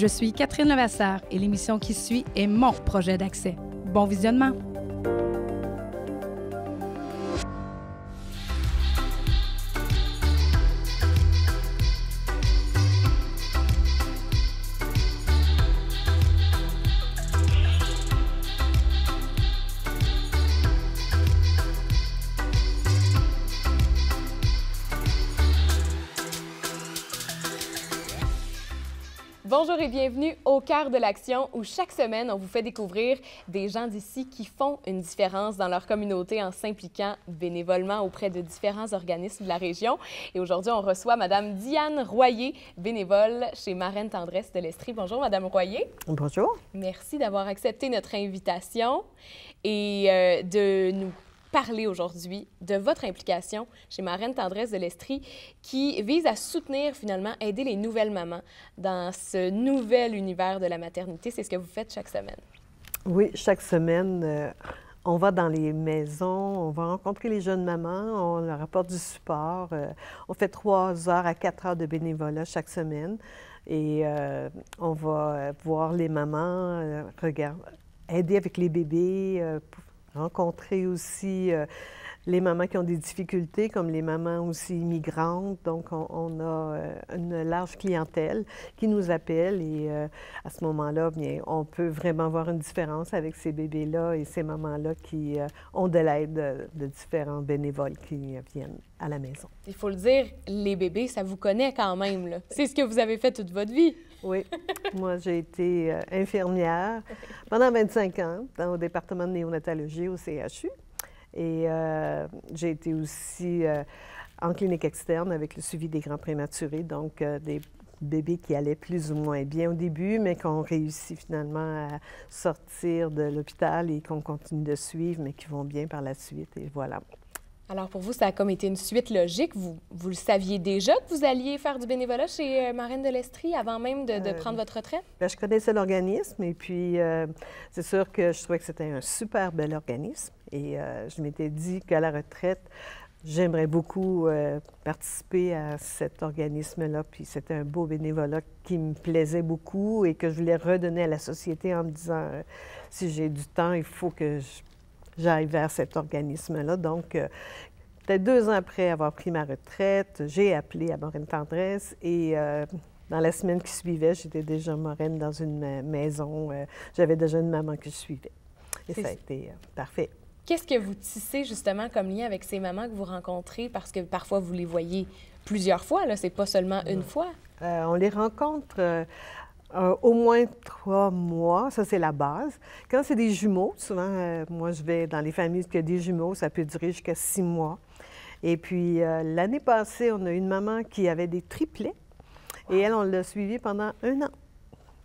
Je suis Catherine Levasseur et l'émission qui suit est mon projet d'accès. Bon visionnement! Bonjour et bienvenue au Cœur de l'Action où chaque semaine, on vous fait découvrir des gens d'ici qui font une différence dans leur communauté en s'impliquant bénévolement auprès de différents organismes de la région. Et aujourd'hui, on reçoit Mme Diane Royer, bénévole chez Marraine Tendresse de l'Estrie. Bonjour, Mme Royer. Bonjour. Merci d'avoir accepté notre invitation et de nous parler aujourd'hui de votre implication chez Marraine Tendresse de l'Estrie qui vise à soutenir, finalement, aider les nouvelles mamans dans ce nouvel univers de la maternité. C'est ce que vous faites chaque semaine. Oui, chaque semaine, on va dans les maisons, on va rencontrer les jeunes mamans, on leur apporte du support. On fait 3 heures à 4 heures de bénévolat chaque semaine et on va voir les mamans, aider avec les bébés, rencontrer aussi les mamans qui ont des difficultés, comme les mamans aussi immigrantes. Donc, on a une large clientèle qui nous appelle et à ce moment-là, bien, on peut vraiment voir une différence avec ces bébés-là et ces mamans-là qui ont de l'aide de différents bénévoles qui viennent à la maison. Il faut le dire, les bébés, ça vous connaît quand même, là. C'est ce que vous avez fait toute votre vie. Oui. Moi, j'ai été infirmière pendant 25 ans au département de néonatologie au CHU. Et j'ai été aussi en clinique externe avec le suivi des grands prématurés, donc des bébés qui allaient plus ou moins bien au début, mais qu'on réussit finalement à sortir de l'hôpital et qu'on continue de suivre, mais qui vont bien par la suite. Et voilà. Alors, pour vous, ça a comme été une suite logique. Vous le saviez déjà que vous alliez faire du bénévolat chez Marraine de l'Estrie avant même de prendre votre retraite? Bien, je connaissais l'organisme et puis c'est sûr que je trouvais que c'était un super bel organisme. Et je m'étais dit qu'à la retraite, j'aimerais beaucoup participer à cet organisme-là. Puis c'était un beau bénévolat qui me plaisait beaucoup et que je voulais redonner à la société en me disant si j'ai du temps, il faut que j'aille vers cet organisme-là. Donc, peut-être 2 ans après avoir pris ma retraite, j'ai appelé à Marraine Tendresse et dans la semaine qui suivait, j'étais déjà marraine dans une maison. J'avais déjà une maman que je suivais. Et ça a été parfait. Qu'est-ce que vous tissez justement comme lien avec ces mamans que vous rencontrez? Parce que parfois, vous les voyez plusieurs fois, là, c'est pas seulement une fois. On les rencontre au moins 3 mois, ça c'est la base. Quand c'est des jumeaux, souvent, moi je vais dans les familles qui ont des jumeaux, ça peut durer jusqu'à 6 mois. Et puis l'année passée, on a une maman qui avait des triplets et elle, on l'a suivie pendant 1 an.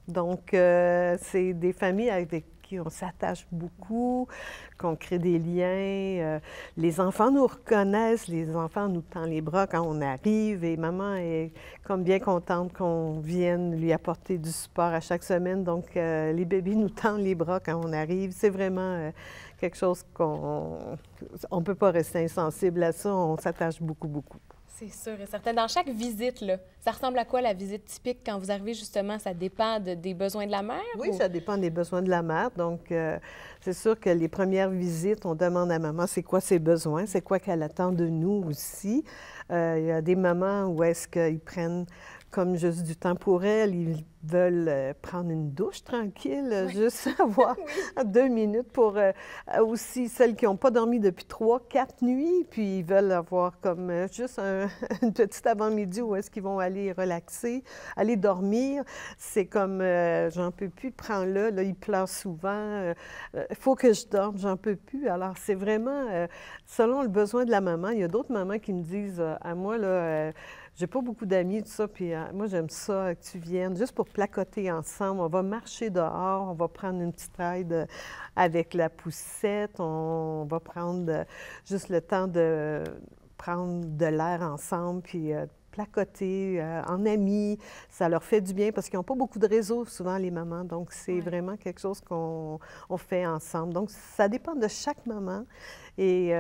Donc, c'est des familles avec qui on s'attache beaucoup, qu'on crée des liens. Les enfants nous reconnaissent, les enfants nous tendent les bras quand on arrive et maman est comme bien contente qu'on vienne lui apporter du support à chaque semaine. Donc, les bébés nous tendent les bras quand on arrive. C'est vraiment quelque chose qu'on ne peut pas rester insensible à ça. On s'attache beaucoup, beaucoup. C'est sûr et certain. Dans chaque visite, là, ça ressemble à quoi la visite typique quand vous arrivez, justement? Ça dépend des besoins de la mère? Oui, ou... ça dépend des besoins de la mère. Donc, c'est sûr que les premières visites, on demande à maman c'est quoi ses besoins, c'est quoi qu'elle attend de nous aussi. Il y a des mamans où est-ce qu'ils prennent comme juste du temps pour elles, ils veulent prendre une douche tranquille, juste avoir 2 minutes pour aussi celles qui n'ont pas dormi depuis 3-4 nuits, puis ils veulent avoir comme juste une petite avant-midi où est-ce qu'ils vont aller relaxer, aller dormir. C'est comme, j'en peux plus, prends-le, là, il pleure souvent, il faut que je dorme, j'en peux plus. Alors, c'est vraiment selon le besoin de la maman. Il y a d'autres mamans qui me disent à moi, là, j'ai pas beaucoup d'amis, tout ça, puis moi, j'aime ça que tu viennes, juste pour placoter ensemble. On va marcher dehors, on va prendre une petite ride avec la poussette, on va prendre juste le temps de prendre de l'air ensemble, puis placoter en amis. Ça leur fait du bien parce qu'ils n'ont pas beaucoup de réseaux, souvent, les mamans. Donc, c'est vraiment quelque chose qu'on fait ensemble. Donc, ça dépend de chaque maman. Et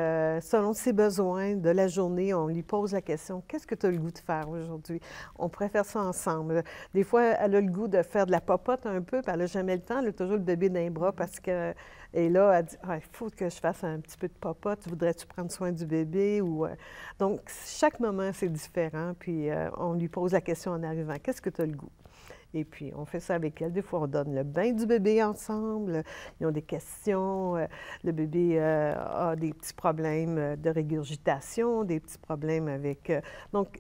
selon ses besoins de la journée, on lui pose la question, qu'est-ce que tu as le goût de faire aujourd'hui? On pourrait faire ça ensemble. Des fois, elle a le goût de faire de la popote un peu, puis elle n'a jamais le temps, elle a toujours le bébé dans les bras parce que... Et là, elle dit, ah, il faut que je fasse un petit peu de popote, voudrais-tu prendre soin du bébé? Ou, donc, chaque moment, c'est différent, puis on lui pose la question en arrivant, qu'est-ce que tu as le goût? Et puis, on fait ça avec elle. Des fois, on donne le bain du bébé ensemble. Ils ont des questions. Le bébé a des petits problèmes de régurgitation, des petits problèmes avec... donc,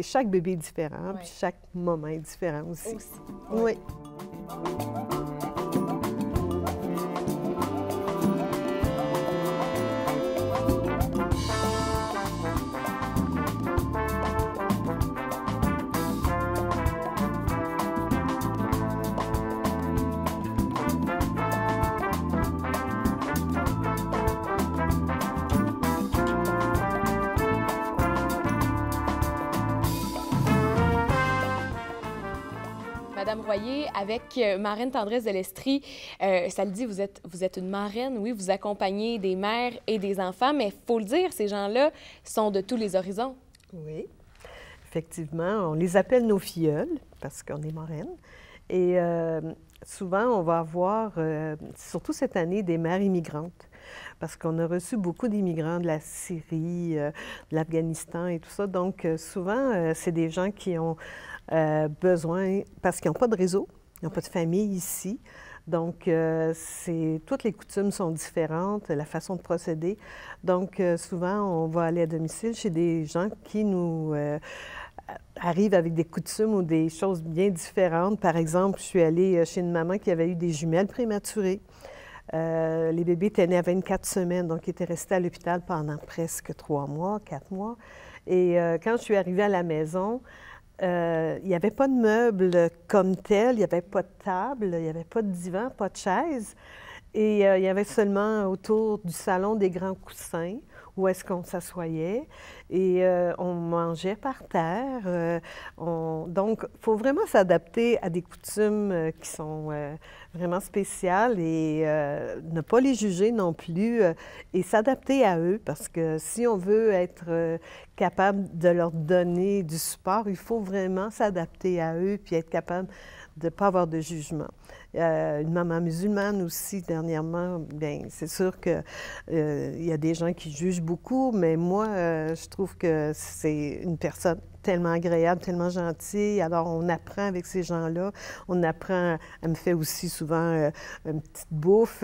chaque bébé est différent, puis chaque moment est différent aussi. Oui. Madame Royer, avec Marraine Tendresse de l'Estrie, ça le dit, vous êtes une marraine, oui, vous accompagnez des mères et des enfants, mais il faut le dire, ces gens-là sont de tous les horizons. Oui, effectivement, on les appelle nos filleuls parce qu'on est marraines. Et souvent, on va avoir, surtout cette année, des mères immigrantes. Parce qu'on a reçu beaucoup d'immigrants de la Syrie, de l'Afghanistan et tout ça. Donc, souvent, c'est des gens qui ont besoin, parce qu'ils n'ont pas de réseau, ils n'ont pas de famille ici. Donc, toutes les coutumes sont différentes, la façon de procéder. Donc, souvent, on va aller à domicile chez des gens qui nous arrivent avec des coutumes ou des choses bien différentes. Par exemple, je suis allée chez une maman qui avait eu des jumelles prématurées. Les bébés étaient nés à 24 semaines, donc ils étaient restés à l'hôpital pendant presque 3 mois, 4 mois. Et quand je suis arrivée à la maison, il n'y avait pas de meubles comme tel, il n'y avait pas de table, il n'y avait pas de divan, pas de chaise. Et il y avait seulement autour du salon des grands coussins où est-ce qu'on s'assoyait. Et on mangeait par terre. Donc, il faut vraiment s'adapter à des coutumes qui sont vraiment spéciales et ne pas les juger non plus et s'adapter à eux parce que si on veut être capable de leur donner du support, il faut vraiment s'adapter à eux puis être capable de ne pas avoir de jugement. Une maman musulmane aussi, dernièrement, bien, c'est sûr qu'il y a des gens qui jugent beaucoup, mais moi, je trouve que c'est une personne tellement agréable, tellement gentille. Alors, on apprend avec ces gens-là. On apprend, elle me fait aussi souvent une petite bouffe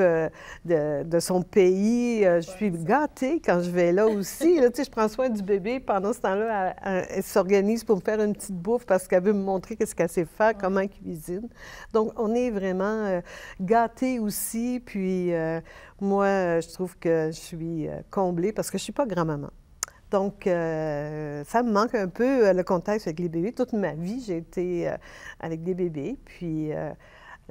de son pays. Je suis gâtée quand je vais là aussi. Là, tu sais, je prends soin du bébé. Pendant ce temps-là, elle s'organise pour me faire une petite bouffe parce qu'elle veut me montrer qu'est-ce qu'elle sait faire, comment elle cuisine. Donc, on est vraiment gâtés aussi. Puis, moi, je trouve que je suis comblée parce que je ne suis pas grand-maman. Donc, ça me manque un peu le contact avec les bébés. Toute ma vie, j'ai été avec des bébés. Puis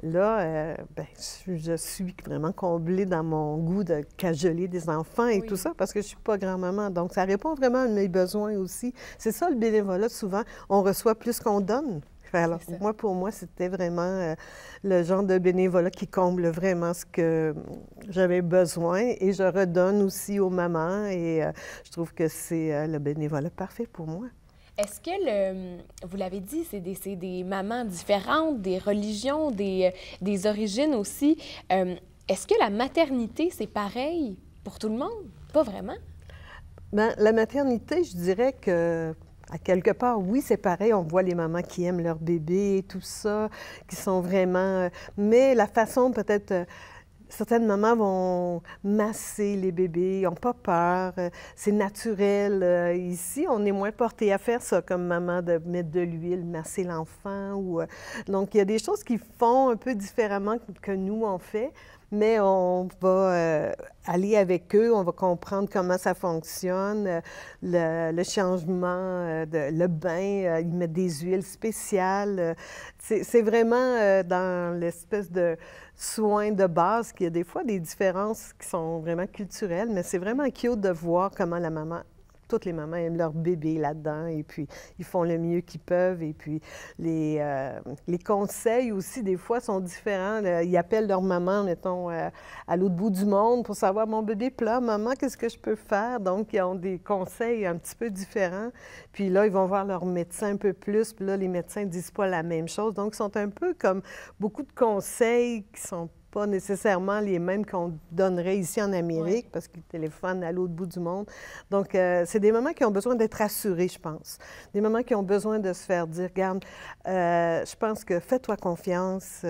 là, bien, je suis vraiment comblée dans mon goût de cajoler des enfants et tout ça parce que je ne suis pas grand-maman. Donc, ça répond vraiment à mes besoins aussi. C'est ça, le bénévolat, souvent, on reçoit plus qu'on donne. Alors, pour moi, c'était vraiment le genre de bénévolat qui comble vraiment ce que j'avais besoin et je redonne aussi aux mamans et je trouve que c'est le bénévolat parfait pour moi. Est-ce que, vous l'avez dit, c'est des mamans différentes, des religions, des origines aussi. Est-ce que la maternité, c'est pareil pour tout le monde? Pas vraiment? Bien, la maternité, je dirais que... À quelque part, oui, c'est pareil. On voit les mamans qui aiment leur bébé et tout ça, qui sont vraiment... mais la façon, peut-être... certaines mamans vont masser les bébés, ils n'ont pas peur, c'est naturel. Ici, on est moins porté à faire ça comme maman, de mettre de l'huile, masser l'enfant. Donc, il y a des choses qui font un peu différemment que nous, on fait. Mais on va aller avec eux, on va comprendre comment ça fonctionne, le changement, le bain, ils mettent des huiles spéciales. C'est vraiment dans l'espèce de soins de base qu'il y a des fois des différences qui sont vraiment culturelles, mais c'est vraiment cute de voir comment la maman toutes les mamans aiment leur bébé là-dedans et puis ils font le mieux qu'ils peuvent. Et puis les conseils aussi, des fois, sont différents. Ils appellent leur maman, mettons, à l'autre bout du monde pour savoir, mon bébé pleure, maman, qu'est-ce que je peux faire? Donc, ils ont des conseils un petit peu différents. Puis là, ils vont voir leur médecin un peu plus. Puis là, les médecins ne disent pas la même chose. Donc, ils sont un peu comme beaucoup de conseils qui sont pas nécessairement les mêmes qu'on donnerait ici en Amérique, parce qu'ils téléphonent à l'autre bout du monde. Donc, c'est des mamans qui ont besoin d'être rassurées, je pense. Des mamans qui ont besoin de se faire dire, regarde, je pense que fais-toi confiance,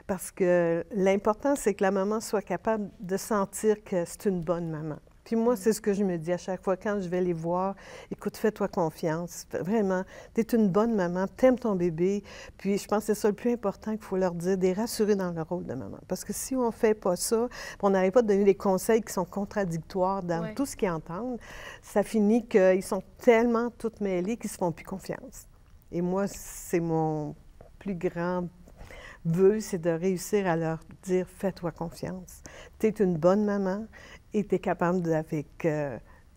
parce que l'important, c'est que la maman soit capable de sentir que c'est une bonne maman. Puis moi, c'est ce que je me dis à chaque fois quand je vais les voir. Écoute, fais-toi confiance. Vraiment, tu es une bonne maman, t'aimes ton bébé. Puis je pense que c'est ça le plus important qu'il faut leur dire, de les rassurer dans leur rôle de maman. Parce que si on ne fait pas ça, on n'arrive pas de donner des conseils qui sont contradictoires dans tout ce qu'ils entendent, ça finit qu'ils sont tellement toutes mêlées qu'ils ne se font plus confiance. Et moi, c'est mon plus grand vœu, c'est de réussir à leur dire, fais-toi confiance. Tu es une bonne maman. Et tu es capable, avec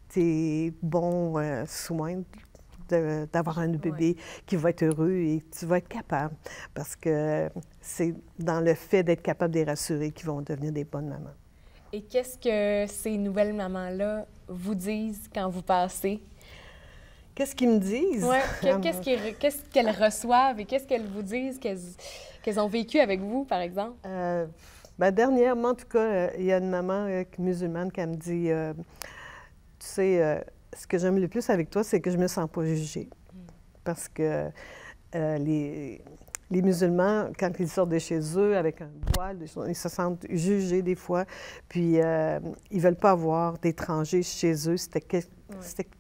tes bons soins, d'avoir un bébé qui va être heureux et tu vas être capable. Parce que c'est dans le fait d'être capable de les rassurer qu'ils vont devenir des bonnes mamans. Et qu'est-ce que ces nouvelles mamans-là vous disent quand vous passez? Qu'est-ce qu'ils me disent? Oui, qu'est-ce qu'elles reçoivent et qu'est-ce qu'elles vous disent qu'elles ont vécu avec vous, par exemple? Bien, dernièrement, en tout cas, il y a une maman musulmane qui me dit, tu sais, ce que j'aime le plus avec toi, c'est que je ne me sens pas jugée. Parce que les musulmans, quand ils sortent de chez eux avec un voile, ils se sentent jugés des fois, puis ils ne veulent pas avoir d'étrangers chez eux. C'était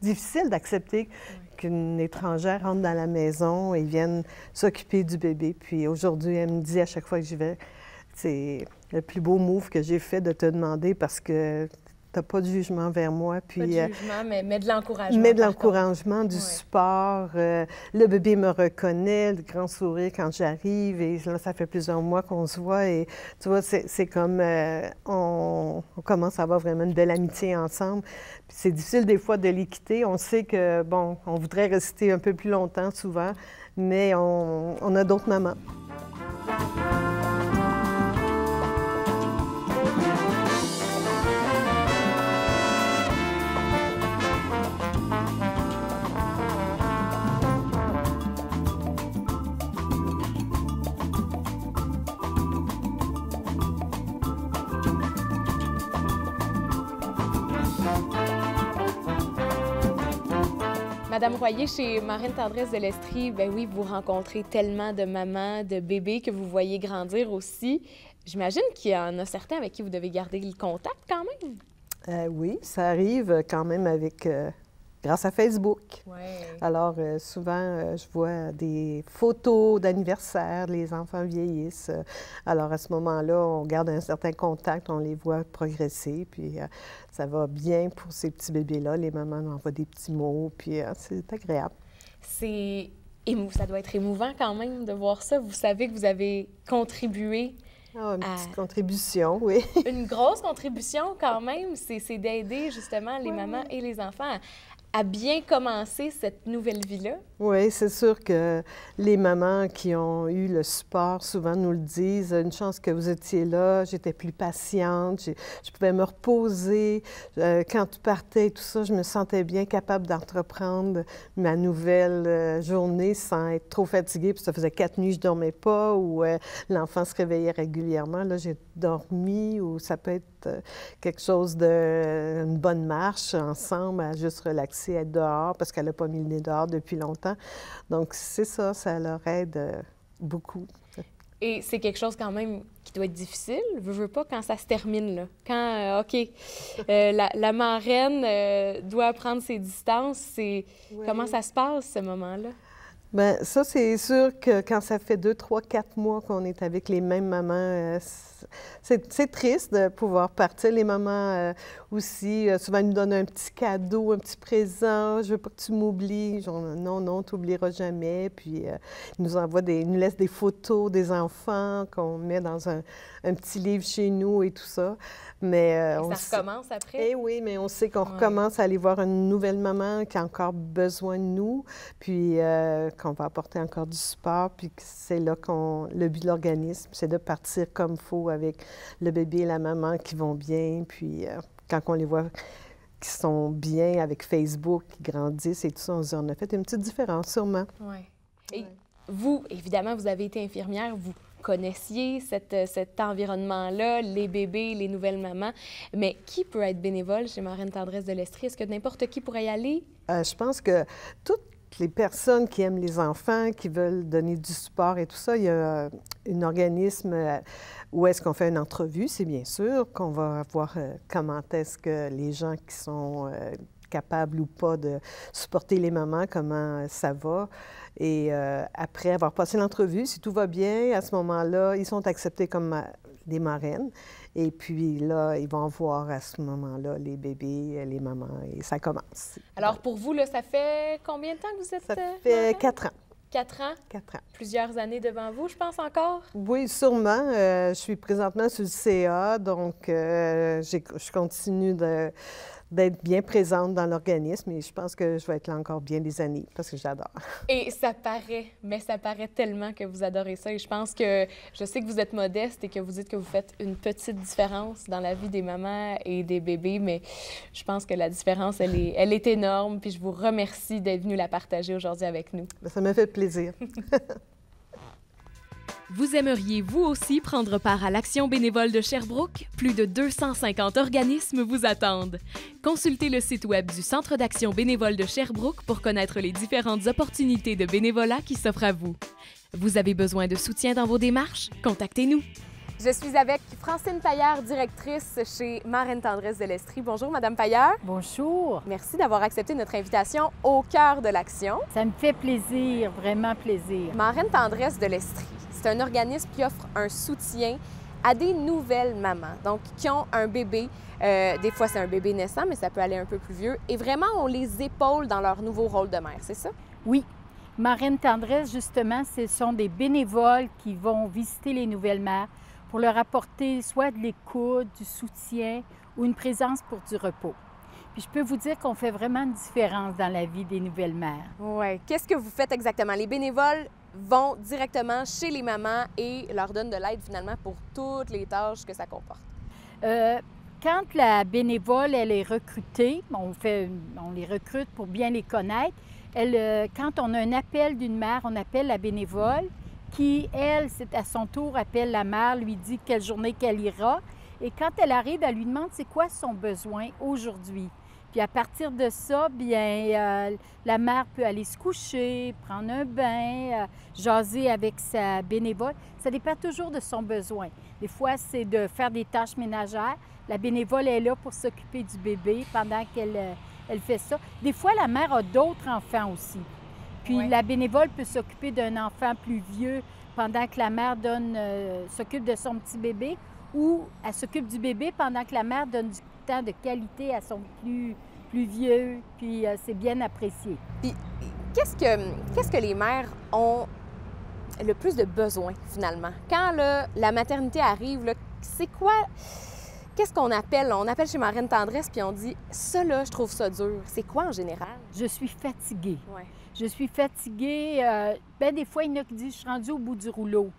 difficile d'accepter qu'une étrangère rentre dans la maison et vienne s'occuper du bébé. Puis aujourd'hui, elle me dit à chaque fois que j'y vais, c'est le plus beau move que j'ai fait de te demander parce que tu n'as pas de jugement vers moi. Puis, pas de jugement, mais de l'encouragement. Mais de l'encouragement, du support. Le bébé me reconnaît, le grand sourire quand j'arrive. Et là, ça fait plusieurs mois qu'on se voit. Et tu vois, c'est comme on commence à avoir vraiment une belle amitié ensemble. Puis c'est difficile des fois de les quitter. On sait que, bon, on voudrait rester un peu plus longtemps souvent, mais on a d'autres mamans. Madame Royer, chez Marraine Tendresse de l'Estrie, bien oui, vous rencontrez tellement de mamans, de bébés que vous voyez grandir aussi. J'imagine qu'il y en a certains avec qui vous devez garder le contact quand même. Oui, ça arrive quand même avec... grâce à Facebook. Ouais. Alors, souvent, je vois des photos d'anniversaire, les enfants vieillissent. Alors, à ce moment-là, on garde un certain contact, on les voit progresser, puis ça va bien pour ces petits bébés-là. Les mamans envoient des petits mots, puis c'est agréable. Ça doit être émouvant quand même de voir ça. Vous savez que vous avez contribué une petite contribution, oui. Une grosse contribution quand même, c'est d'aider justement les mamans et les enfants à bien commencer cette nouvelle vie-là? Oui, c'est sûr que les mamans qui ont eu le support souvent nous le disent. Une chance que vous étiez là, j'étais plus patiente, je pouvais me reposer. Quand tu partais et tout ça, je me sentais bien capable d'entreprendre ma nouvelle journée sans être trop fatiguée. Puis ça faisait 4 nuits que je ne dormais pas ou l'enfant se réveillait régulièrement. Là, j'ai dormi ou ça peut être quelque chose une bonne marche ensemble, à juste relaxer, être dehors parce qu'elle n'a pas mis le nez dehors depuis longtemps. Donc, c'est ça, ça leur aide beaucoup. Et c'est quelque chose quand même qui doit être difficile, veux pas, quand ça se termine, là. Quand, la marraine doit prendre ses distances, comment ça se passe, ce moment-là? Bien, ça, c'est sûr que quand ça fait 2, 3, 4 mois qu'on est avec les mêmes mamans, c'est triste de pouvoir partir. Les mamans aussi, souvent, ils nous donnent un petit cadeau, un petit présent. Je veux pas que tu m'oublies. Genre, non, non, tu n'oublieras jamais. Puis, ils nous envoient ils nous laissent des photos des enfants qu'on met dans un petit livre chez nous et tout ça. Mais ça recommence après? Eh oui, mais on sait qu'on recommence à aller voir une nouvelle maman qui a encore besoin de nous, puis qu'on va apporter encore du support, puis que c'est là le but de l'organisme, c'est de partir comme il faut avec le bébé et la maman qui vont bien, puis quand on les voit qui sont bien avec Facebook, qui grandissent et tout ça, on se dit on a fait une petite différence, sûrement. Oui. Et vous, évidemment, vous avez été infirmière, vous connaissiez cet environnement-là, les bébés, les nouvelles mamans. Mais qui peut être bénévole chez Marraine Tendresse de l'Estrie? Est-ce que n'importe qui pourrait y aller? Je pense que toutes les personnes qui aiment les enfants, qui veulent donner du support et tout ça, il y a un organisme où est-ce qu'on fait une entrevue, c'est bien sûr, qu'on va voir comment est-ce que les gens qui sont capables ou pas de supporter les mamans, comment ça va. Et après avoir passé l'entrevue, si tout va bien, à ce moment-là, ils sont acceptés comme des marraines. Et puis là, ils vont voir à ce moment-là les bébés, les mamans, et ça commence. Alors pour vous, là, ça fait combien de temps que vous êtes Ça fait 4 ans. 4 ans? 4 ans. Plusieurs années devant vous, je pense encore? Oui, sûrement. Je suis présentement sur le CA, donc je continue d'être bien présente dans l'organisme et je pense que je vais être là encore bien des années parce que j'adore. Et ça paraît, mais ça paraît tellement que vous adorez ça et je pense que, je sais que vous êtes modeste et que vous dites que vous faites une petite différence dans la vie des mamans et des bébés, mais je pense que la différence, elle est énorme puis je vous remercie d'être venu la partager aujourd'hui avec nous. Ça m'a fait plaisir. Vous aimeriez vous aussi prendre part à l'Action bénévole de Sherbrooke? Plus de 250 organismes vous attendent. Consultez le site web du Centre d'action bénévole de Sherbrooke pour connaître les différentes opportunités de bénévolat qui s'offrent à vous. Vous avez besoin de soutien dans vos démarches? Contactez-nous. Je suis avec Francine Paillard, directrice chez Marraine Tendresse de l'Estrie. Bonjour, Madame Paillard. Bonjour. Merci d'avoir accepté notre invitation au cœur de l'action. Ça me fait plaisir, vraiment plaisir. Marraine Tendresse de l'Estrie, c'est un organisme qui offre un soutien à des nouvelles mamans, donc qui ont un bébé. Des fois, c'est un bébé naissant, mais ça peut aller un peu plus vieux. Et vraiment, on les épaule dans leur nouveau rôle de mère, c'est ça? Oui. Marraine Tendresse, justement, ce sont des bénévoles qui vont visiter les nouvelles mères pour leur apporter soit de l'écoute, du soutien ou une présence pour du repos. Puis je peux vous dire qu'on fait vraiment une différence dans la vie des nouvelles mères. Oui. Qu'est-ce que vous faites exactement? Les bénévoles vont directement chez les mamans et leur donnent de l'aide finalement pour toutes les tâches que ça comporte. Quand la bénévole, elle est recrutée, on les recrute pour bien les connaître. Quand on a un appel d'une mère, on appelle la bénévole qui, elle, c'est à son tour, appelle la mère, lui dit quelle journée qu'elle ira. Et quand elle arrive, elle lui demande c'est quoi son besoin aujourd'hui. Puis à partir de ça, bien, la mère peut aller se coucher, prendre un bain, jaser avec sa bénévole. Ça dépend toujours de son besoin. Des fois, c'est de faire des tâches ménagères. La bénévole est là pour s'occuper du bébé pendant qu'elle fait ça. Des fois, la mère a d'autres enfants aussi. Puis la bénévole peut s'occuper d'un enfant plus vieux pendant que la mère s'occupe de son petit bébé ou elle s'occupe du bébé pendant que la mère donne du temps de qualité à son plus vieux, puis c'est bien apprécié. Puis qu'est-ce que les mères ont le plus de besoin finalement? Quand la maternité arrive, c'est quoi? Qu'est-ce qu'on appelle? On appelle chez Marraine Tendresse puis on dit « ça là, je trouve ça dur ». C'est quoi en général? Je suis fatiguée. Ouais. Je suis fatiguée. Des fois, il y en a qui disent « je suis rendue au bout du rouleau ».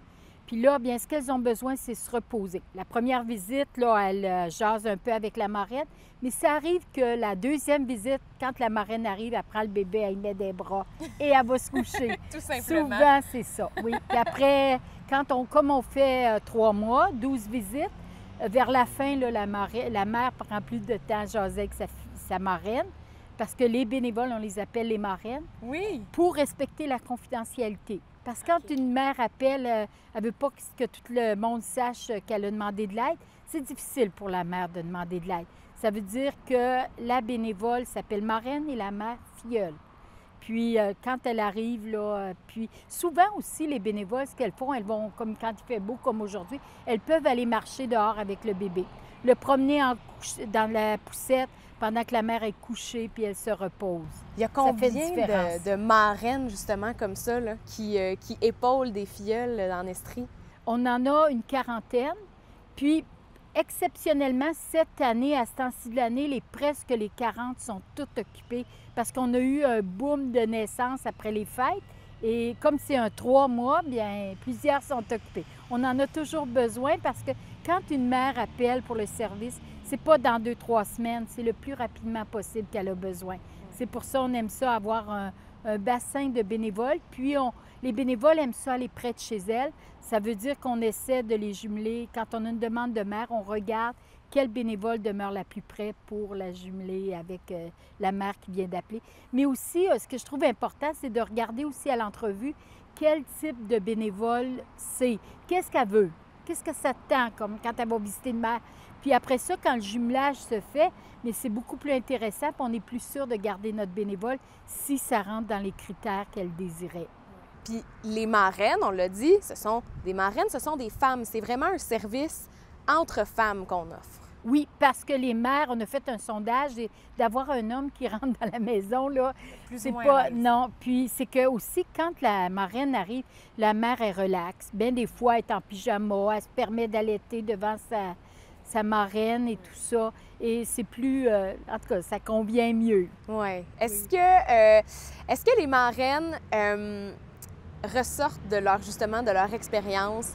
Puis là, bien, ce qu'elles ont besoin, c'est se reposer. La première visite, là, elle jase un peu avec la marraine, mais ça arrive que la deuxième visite, quand la marraine arrive, elle prend le bébé, elle met des bras et elle va se coucher. Tout simplement. Souvent, c'est ça, oui. Puis après, comme on fait 3 mois, 12 visites, vers la fin, là, la mère prend plus de temps à jaser avec sa marraine, parce que les bénévoles, on les appelle les marraines, oui, pour respecter la confidentialité. Parce que quand une mère appelle, elle ne veut pas que tout le monde sache qu'elle a demandé de l'aide. C'est difficile pour la mère de demander de l'aide. Ça veut dire que la bénévole s'appelle marraine et la mère filleule. Puis quand elle arrive, là, puis souvent aussi, les bénévoles, ce qu'elles font, elles vont, comme quand il fait beau comme aujourd'hui, elles peuvent aller marcher dehors avec le bébé, le promener dans la poussette pendant que la mère est couchée, puis elle se repose. Il y a combien de marraines, justement, comme ça, là, qui épaulent des filleuls en Estrie? On en a une quarantaine, puis exceptionnellement, cette année, à ce temps-ci de l'année, presque les 40 sont toutes occupées parce qu'on a eu un boom de naissance après les fêtes. Et comme c'est un 3 mois, bien, plusieurs sont occupées. On en a toujours besoin parce que quand une mère appelle pour le service, c'est pas dans 2-3 semaines, c'est le plus rapidement possible qu'elle a besoin. C'est pour ça qu'on aime ça, avoir un bassin de bénévoles. Puis les bénévoles aiment ça aller près de chez elles. Ça veut dire qu'on essaie de les jumeler. Quand on a une demande de mère, on regarde quelle bénévole demeure la plus près pour la jumeler avec la mère qui vient d'appeler. Mais aussi, ce que je trouve important, c'est de regarder aussi à l'entrevue quel type de bénévole c'est. Qu'est-ce qu'elle veut? Qu'est-ce que ça tend comme quand elle va visiter une mère? Puis après ça, quand le jumelage se fait, mais c'est beaucoup plus intéressant, puis on est plus sûr de garder notre bénévole si ça rentre dans les critères qu'elle désirait. Puis les marraines, on l'a dit, ce sont des marraines, ce sont des femmes. C'est vraiment un service entre femmes qu'on offre. Oui, parce que les mères, on a fait un sondage et d'avoir un homme qui rentre dans la maison, là, c'est pas... Non, puis c'est que aussi, quand la marraine arrive, la mère est relaxe. Bien des fois, elle est en pyjama, elle se permet d'allaiter devant sa marraine et tout ça. Et c'est plus... en tout cas, ça convient mieux. Ouais. Est-ce que les marraines ressortent de leur expérience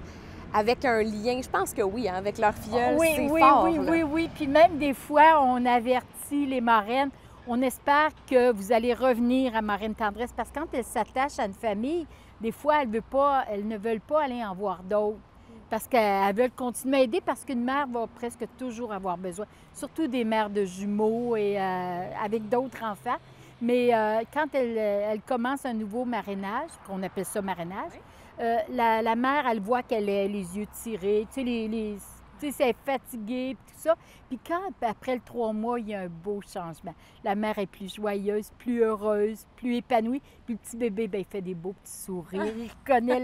avec un lien? Je pense que oui, hein, avec leur filleule, c'est fort. Oui. Puis même des fois, on avertit les marraines. On espère que vous allez revenir à Marraine Tendresse parce que quand elles s'attachent à une famille, des fois, elles ne veulent pas aller en voir d'autres parce qu'elles veulent continuer à aider parce qu'une mère va presque toujours avoir besoin, surtout des mères de jumeaux et avec d'autres enfants. Mais quand elle commence un nouveau marrainage, qu'on appelle ça marrainage, la mère, elle voit qu'elle a les yeux tirés, tu sais, elle est fatiguée, puis tout ça. Puis quand, après le 3 mois, il y a un beau changement. La mère est plus joyeuse, plus heureuse, plus épanouie. Puis le petit bébé, bien, il fait des beaux petits sourires, il reconnaît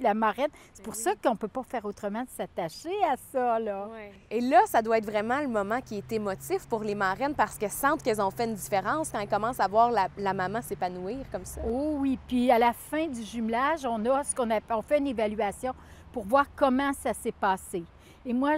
la marraine. C'est pour ça qu'on ne peut pas faire autrement de s'attacher à ça, là. Ouais. Et là, ça doit être vraiment le moment qui est émotif pour les marraines parce qu'elles sentent qu'elles ont fait une différence quand elles commencent à voir la maman s'épanouir comme ça. Oh oui, puis à la fin du jumelage, on fait une évaluation pour voir comment ça s'est passé. Et moi,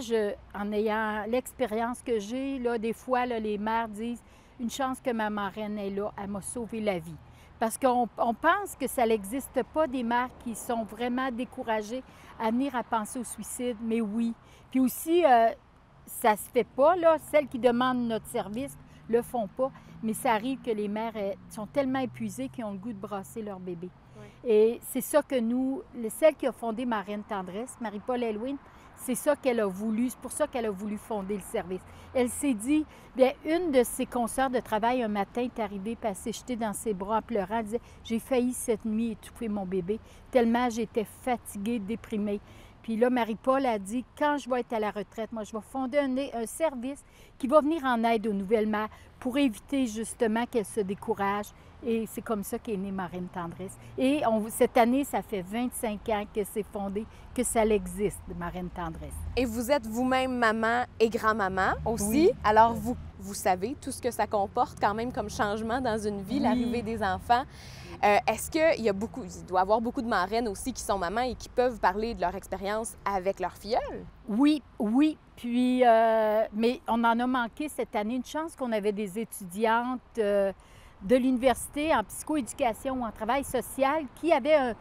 en ayant l'expérience que j'ai, là, des fois, là, les mères disent « Une chance que ma marraine est là, elle m'a sauvé la vie. » Parce qu'on pense que ça n'existe pas des mères qui sont vraiment découragées à venir à penser au suicide, mais oui. Puis aussi, ça se fait pas, là. Celles qui demandent notre service le font pas, mais ça arrive que les mères sont tellement épuisées qu'ils ont le goût de brasser leur bébé. Ouais. Et c'est ça que nous, celle qui a fondé Marraine Tendresse, Marie-Paul Elwin, c'est ça qu'elle a voulu, c'est pour ça qu'elle a voulu fonder le service. Elle s'est dit, bien, une de ses consoeurs de travail, un matin, est arrivée, puis elle s'est jetée dans ses bras en pleurant. Elle disait, j'ai failli cette nuit étouffer mon bébé, tellement j'étais fatiguée, déprimée. Puis là, Marie-Paul a dit, quand je vais être à la retraite, moi, je vais fonder un service qui va venir en aide aux nouvelles mères pour éviter justement qu'elles se découragent. Et c'est comme ça qu'est née Marraine Tendresse. Et cette année, ça fait 25 ans que c'est fondé, que ça existe, Marraine Tendresse. Et vous êtes vous-même maman et grand-maman aussi. Oui. Alors, vous savez tout ce que ça comporte quand même comme changement dans une vie, l'arrivée des enfants. Est-ce qu'il il doit y avoir beaucoup de marraines aussi qui sont mamans et qui peuvent parler de leur expérience avec leur filleule? Oui. Puis, mais on en a manqué cette année. Une chance qu'on avait des étudiantes de l'université en psychoéducation ou en travail social qui avaient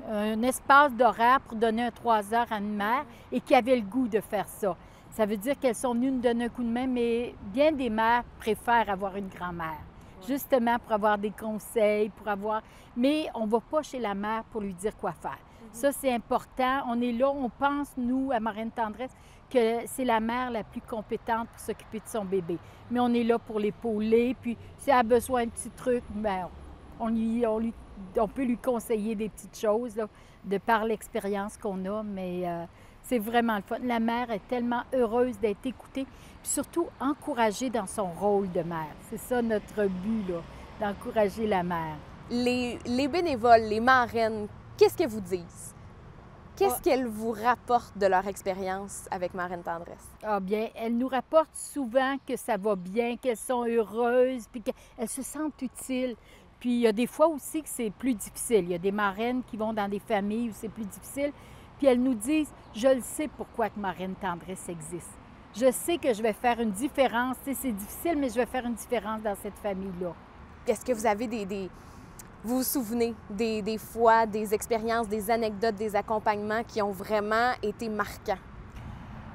un espace d'horaire pour donner un 3 heures à une mère et qui avaient le goût de faire ça. Ça veut dire qu'elles sont venues nous donner un coup de main, mais bien des mères préfèrent avoir une grand-mère, justement pour avoir des conseils, Mais on ne va pas chez la mère pour lui dire quoi faire. Ça, c'est important. On est là, on pense, nous, à Marraine Tendresse, que c'est la mère la plus compétente pour s'occuper de son bébé. Mais on est là pour l'épauler, puis si elle a besoin de petits trucs, bien, on peut lui conseiller des petites choses, là, de par l'expérience qu'on a, mais c'est vraiment le fun. La mère est tellement heureuse d'être écoutée, puis surtout encouragée dans son rôle de mère. C'est ça notre but, là, d'encourager la mère. Les bénévoles, les marraines, qu'est-ce qu'elles vous disent? Qu'est-ce qu'elles vous rapportent de leur expérience avec Marraine Tendresse? Ah bien, elles nous rapportent souvent que ça va bien, qu'elles sont heureuses, puis qu'elles se sentent utiles. Puis il y a des fois aussi que c'est plus difficile. Il y a des marraines qui vont dans des familles où c'est plus difficile. Puis elles nous disent, je le sais pourquoi que Marraine Tendresse existe. Je sais que je vais faire une différence. Tu sais, c'est difficile, mais je vais faire une différence dans cette famille-là. Est-ce que vous avez vous vous souvenez des fois, des expériences, des anecdotes, des accompagnements qui ont vraiment été marquants?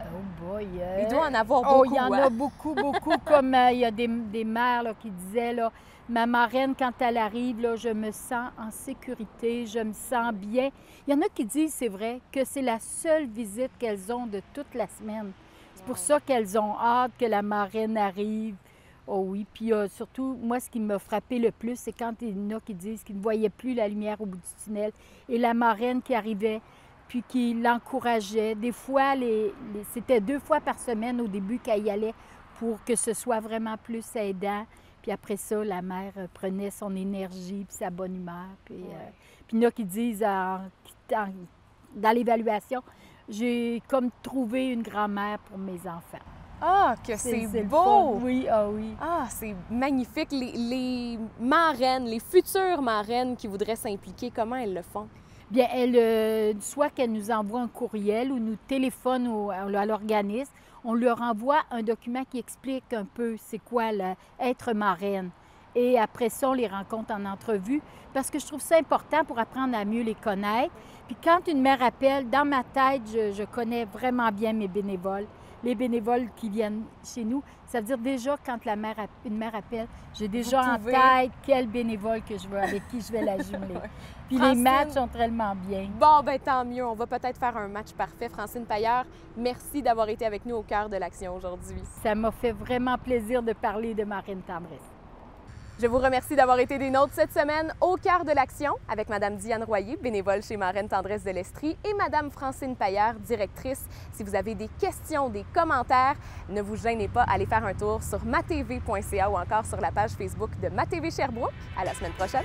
Oh boy! Il doit en avoir beaucoup. Oh, il y en a beaucoup, beaucoup. Comme il y a des mères là, qui disaient, là, ma marraine, quand elle arrive, là, je me sens en sécurité, je me sens bien. Il y en a qui disent, c'est vrai, que c'est la seule visite qu'elles ont de toute la semaine. C'est pour ça qu'elles ont hâte que la marraine arrive. Oh oui, puis surtout, moi, ce qui m'a frappé le plus, c'est quand il y en a qui disent qu'ils ne voyaient plus la lumière au bout du tunnel et la marraine qui arrivait, puis qui l'encourageait. Des fois, c'était 2 fois par semaine au début qu'elle y allait pour que ce soit vraiment plus aidant. Puis après ça, la mère prenait son énergie puis sa bonne humeur. Puis il y en a qui disent, dans l'évaluation, j'ai comme trouvé une grand-mère pour mes enfants. Ah, que c'est beau! Fun. Oui, ah oui. Ah, c'est magnifique. Les marraines, les futures marraines qui voudraient s'impliquer, comment elles le font? Bien, elles, soit qu'elles nous envoient un courriel ou nous téléphonent à l'organisme, on leur envoie un document qui explique un peu c'est quoi être marraine. Et après ça, on les rencontre en entrevue parce que je trouve ça important pour apprendre à mieux les connaître. Puis quand une mère appelle, dans ma tête, je connais vraiment bien mes bénévoles. Les bénévoles qui viennent chez nous, ça veut dire déjà quand une mère appelle, j'ai déjà en tête quel bénévole que je veux, avec qui je vais la jumeler. Puis Francine, les matchs sont tellement bien. Bon, ben tant mieux. On va peut-être faire un match parfait. Francine Pailleur, merci d'avoir été avec nous au cœur de l'action aujourd'hui. Ça m'a fait vraiment plaisir de parler de Marraine Tendresse. Je vous remercie d'avoir été des nôtres cette semaine au cœur de l'action avec Mme Diane Royer, bénévole chez Marraine Tendresse de l'Estrie, et Mme Francine Pailleur, directrice. Si vous avez des questions, des commentaires, ne vous gênez pas, allez faire un tour sur matv.ca ou encore sur la page Facebook de MaTV Sherbrooke. À la semaine prochaine!